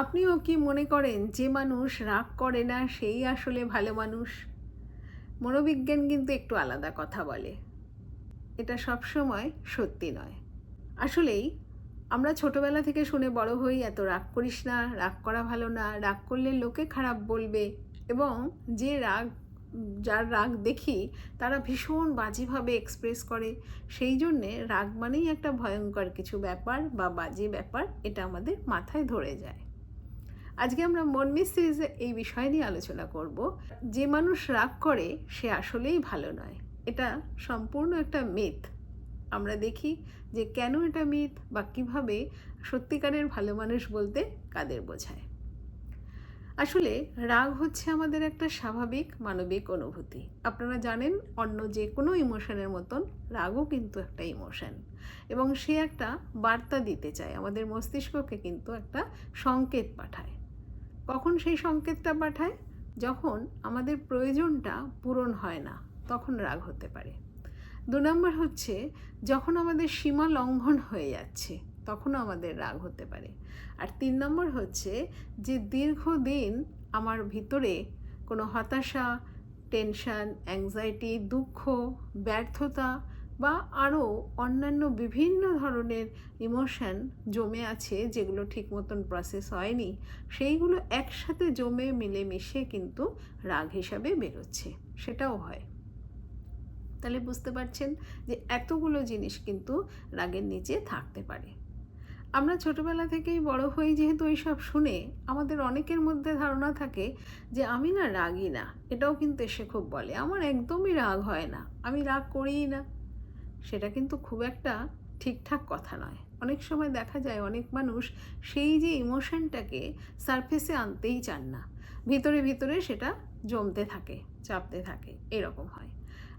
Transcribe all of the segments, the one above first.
আপনিও কি মনে করেন যে মানুষ রাগ করে না সেই আসলে ভালো মানুষ? মনোবিজ্ঞান কিন্তু একটু আলাদা কথা বলে। এটা সবসময় সত্যি নয়। আসলেই আমরা ছোটবেলা থেকে শুনে বড় হই, এত রাগ করিস না, রাগ করা ভালো না, রাগ করলে লোকে খারাপ বলবে। এবং যে রাগ যার রাগ দেখি তারা ভীষণ বাজেভাবে এক্সপ্রেস করে। সেই জন্যে রাগ মানেই একটা ভয়ঙ্কর কিছু ব্যাপার বা বাজে ব্যাপার, এটা আমাদের মাথায় ধরে যায়। আজকে আমরা মনমিস সিরিজে এই বিষয় নিয়ে আলোচনা করব। যে মানুষ রাগ করে সে আসলেই ভালো নয়। এটা সম্পূর্ণ একটা মিথ। আমরা দেখি যে কেন এটা মিথ বা কীভাবে সত্যিকারের ভালো মানুষ বলতে কাদের বোঝায়। আসলে রাগ হচ্ছে আমাদের একটা স্বাভাবিক মানবিক অনুভূতি। আপনারা জানেন অন্য যে কোনো ইমোশনের মতন রাগও কিন্তু একটা ইমোশন, এবং সে একটা বার্তা দিতে চায়। আমাদের মস্তিষ্ককে কিন্তু একটা সংকেত পাঠায়। কখন সেই সংকেতটা পাঠায়? যখন আমাদের প্রয়োজনটা পূরণ হয় না, তখন রাগ হতে পারে। ২ নম্বর হচ্ছে যখন আমাদের সীমা লঙ্ঘন হয়ে যাচ্ছে, তখনও আমাদের রাগ হতে পারে। আর ৩ নম্বর হচ্ছে যে দীর্ঘদিন আমার ভিতরে কোনো হতাশা, টেনশন, অ্যাংজাইটি, দুঃখ, ব্যর্থতা বা আরও অন্যান্য বিভিন্ন ধরনের ইমোশন জমে আছে, যেগুলো ঠিক মতন প্রসেস হয়নি, সেইগুলো একসাথে জমে মিলেমিশে কিন্তু রাগ হিসাবে বেরোচ্ছে, সেটাও হয়। তাহলে বুঝতে পারছেন যে এতগুলো জিনিস কিন্তু রাগের নিচে থাকতে পারে। আমরা ছোটবেলা থেকেই বড় হই যেহেতু এইসব শুনে, আমাদের অনেকের মধ্যে ধারণা থাকে যে আমি না রাগই না। এটাও কিন্তু এসে খুব বলে, আমার একদমই রাগ হয় না, আমি রাগ করিই না। সেটা কিন্তু খুব একটা ঠিকঠাক কথা নয়। অনেক সময় দেখা যায় অনেক মানুষ সেই যে ইমোশনটাকে সারফেসে আনতেই চান না, ভিতরে ভিতরে সেটা জমতে থাকে, চাপতে থাকে, এরকম হয়।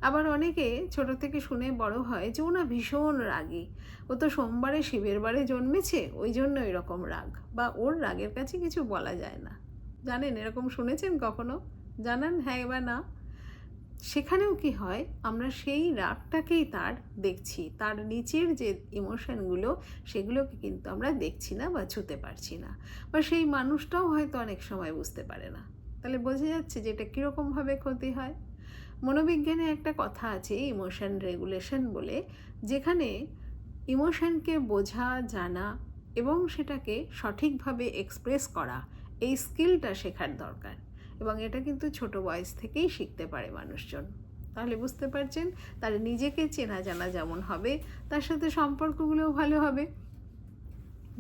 আবার অনেকে ছোট থেকে শুনে বড় হয় যে ও না ভীষণ রাগী, ও তো সোমবারে শিবের বারে জন্মেছে, ওই জন্য এরকম রাগ, বা ওর রাগের কাছে কিছু বলা যায় না। জানেন, এরকম শুনেছেন কখনো? জানান হ্যাঁ বা না। সেখানেও কি হয়, আমরা সেই রাগটাকেই তার দেখছি, তার নিচের যে ইমোশনগুলো সেগুলোকে কিন্তু আমরা দেখছি না বা ছুঁতে পারছি না, বা সেই মানুষটাও হয়তো অনেক সময় বুঝতে পারে না। তাহলে বোঝা যাচ্ছে যে এটা কীরকমভাবে ক্ষতি হয়। মনোবিজ্ঞানে একটা কথা আছে ইমোশন রেগুলেশন বলে, যেখানে ইমোশনকে বোঝা, জানা এবং সেটাকে সঠিকভাবে এক্সপ্রেস করা, এই স্কিলটা শেখার দরকার। এবং এটা কিন্তু ছোট বয়স থেকেই শিখতে পারে মানুষজন। তাহলে বুঝতে পারছেন, তার নিজেকে চেনা জানা যেমন হবে, তার সাথে সম্পর্কগুলোও ভালো হবে।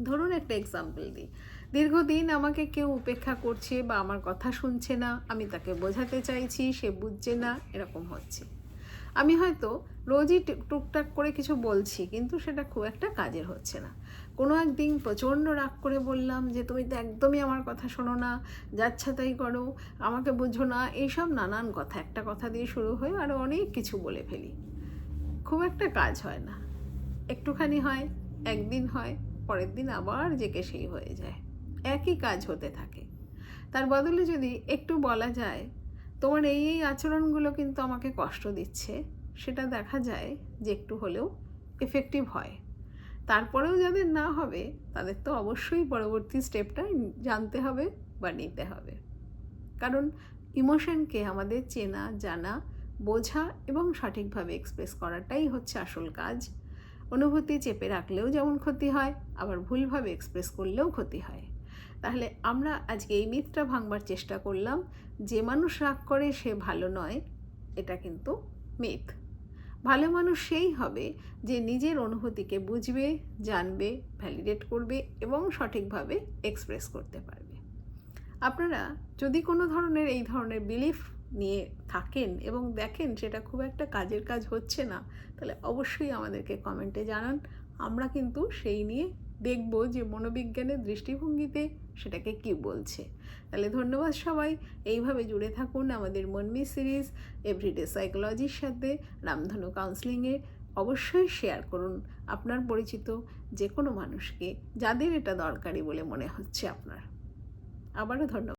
ধরুন একটা এক্সাম্পল দিই। দীর্ঘদিন আমাকে কেউ উপেক্ষা করছে বা আমার কথা শুনছে না, আমি তাকে বোঝাতে চাইছি, সে বুঝছে না, এরকম হচ্ছে। আমি হয়তো রোজই টুকটাক করে কিছু বলছি, কিন্তু সেটা খুব একটা কাজের হচ্ছে না। কোনো একদিন প্রচণ্ড রাগ করে বললাম যে তুমি তো একদমই আমার কথা শোনো না, যাচ্ছা তাই করো, আমাকে বুঝো না, এইসব নানান কথা, একটা কথা দিয়ে শুরু হয়ে আরও অনেক কিছু বলে ফেলি। খুব একটা কাজ হয় না, একটুখানি হয়, একদিন হয়, পরের দিন আবার যেকে সেই হয়ে যায়, একই কাজ হতে থাকে। তার বদলে যদি একটু বলা যায় তোমার এই এই আচরণগুলো কিন্তু আমাকে কষ্ট দিচ্ছে, সেটা দেখা যায় যে একটু হলেও এফেক্টিভ হয়। তারপরেও যাদের না হবে তাদের তো অবশ্যই পরবর্তী স্টেপটা জানতে হবে বা নিতে হবে। কারণ ইমোশনকে আমাদের চেনা, জানা, বোঝা এবং সঠিকভাবে এক্সপ্রেস করাটাই হচ্ছে আসল কাজ। অনুভূতি চেপে রাখলেও যেমন ক্ষতি হয়, আবার ভুলভাবে এক্সপ্রেস করলেও ক্ষতি হয়। তাহলে আমরা আজকে এই মিথটা ভাঙবার চেষ্টা করলাম, যে মানুষ রাগ করে সে ভালো নয়, এটা কিন্তু মিথ। ভালো মানুষ সেই হবে যে নিজের অনুভূতিকে বুঝবে, জানবে, ভ্যালিডেট করবে এবং সঠিকভাবে এক্সপ্রেস করতে পারবে। আপনারা যদি কোনো ধরনের এই ধরনের বিলিফ নিয়ে থাকেন এবং দেখেন সেটা খুব একটা কাজের কাজ হচ্ছে না, তাহলে অবশ্যই আমাদেরকে কমেন্টে জানান। আমরা কিন্তু সেই নিয়ে দেখব যে মনোবিজ্ঞানের দৃষ্টিভঙ্গিতে সেটাকে কি বলছে। তাহলে ধন্যবাদ সবাই, এইভাবে জুড়ে থাকুন আমাদের মনমিস সিরিজ এভরিডে সাইকোলজির সাথে, রামধনু কাউন্সেলিংয়ে। অবশ্যই শেয়ার করুন আপনার পরিচিত যে কোনো মানুষকে, যাদের এটা দরকারি বলে মনে হচ্ছে আপনার। আবারও ধন্যবাদ।